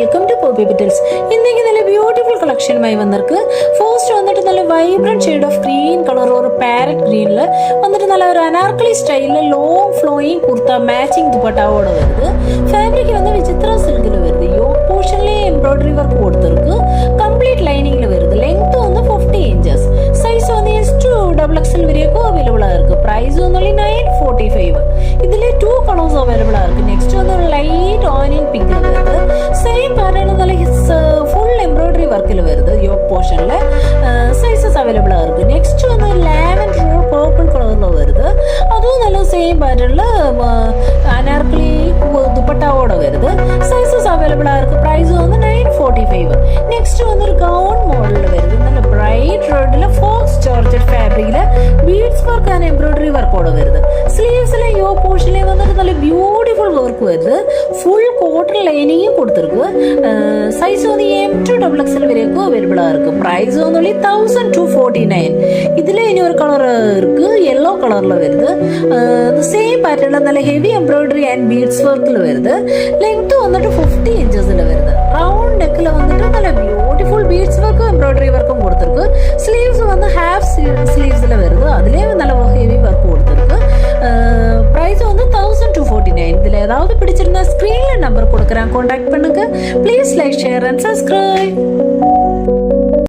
Welcome to Poppy Petals. ഇന്നെങ്കിൽ നല്ല beautiful കളക്ഷനുമായി വന്നിருக்கு. ഫസ്റ്റ് വന്നിട്ട് നല്ല vibrant shade of green colour ഒരു പാരറ്റ് ഗ്രീനിൽ വന്നിട്ട് നല്ല ഒരു അനാർക്കലി സ്റ്റൈലിൽ ലോങ് ഫ്ലോയിങ് കുർത്ത മാച്ചിങ് ദുപ്പട്ടാவோட வருது. ഫാബ്രിക് வந்து விசித்ரா சில்க்ல வருது. யோக் போர்ஷன்லயே எம்ப்ராய்டரி வர்க் கொடுத்திருக்கு. கம்ப்ளீட் லைனிங்ல வருது. லெங்த் வந்து 50 inches. சைஸ் வந்து S to XXL வரைக்கும் அவைலபிளா இருக்கு. பிரைஸ் வந்து 945. இதுல 2 கலர்ஸ் அவைலபிளா இருக்கு. நெக்ஸ்ட் வந்து ஒரு லைட் ஆனியன் பிங்க்ல வருது. சேம் பேட்டர்ன் நல்ல ஃபுல் எம்ப்ராய்டரி வர்க்ல வருது. யோக் போர்ஷன்ல சைஸஸ் அவைலபிளா இருக்கு. நெக்ஸ்ட் வந்து லாவெண்டர் பர்பிள் கலர்ல வருது. அதுவும் நல்ல சேம் பேட்டர்ன்ல அனார்கலி துப்பட்டாவோட வருது. சைஸஸ் அவைலபிளா இருக்கு. பிரைஸ் வந்து 945. நெக்ஸ்ட் வந்து ஒரு கவுன் மாடல்ல வருது. நல்ல பிரைட் ரெட்ல ஃபாக்ஸ் ஜார்ஜெட் ஃபேப்ரிக்ல பீட்ஸ் வர்க் அண்ட் எம்ப்ராய்டரி வர்க்கோட வருது. ஸ்லீவ்ஸ்ல யோக் போர்ஷன்ல வந்து நல்ல பியூட்டிஃபுல் வர்க் வருது. ஃபுல் காட்டன் லைனிங்கும் கொடுத்திருக்கு. சைஸ் வந்து M to XXL வரைக்கும் அவைலபிளா இருக்கு. பிரைஸ் வந்து 1249. இதுல இனி ஒரு கலர் இருக்கு, yellow கலர்ல வருது. சேம் பேட்டர்ன்ல நல்ல ஹெவி எம்ப்ராய்டரி அண்ட் பீட்ஸ் வர்க்ல வருது. லெங்த் வந்துட்டு 50 inchesல வருது. ரவுண்ட் நெக்ல வந்துட்டு நல்ல பியூட்டிஃபுல் பீட்ஸ் வர்க்கும் எம்ப்ராய்டரி வர்க்கும் கொடுத்திருக்கு. ஸ்லீவ்ஸ் வந்து ஹாஃப் ஸ்லீவ்ஸ்ல வருது. அதுலயே நல்ல ஹெவி வர்க் கொடுத்திருக்கு. பிரைஸ் வந்து 1249. இதுல ஏதாவது பிடிச்சிருந்தா ஸ்கிரீன்ல நம்பர் கொடுக்குறேன், கான்டாக்ட் பண்ணுங்க. Please like, share and subscribe.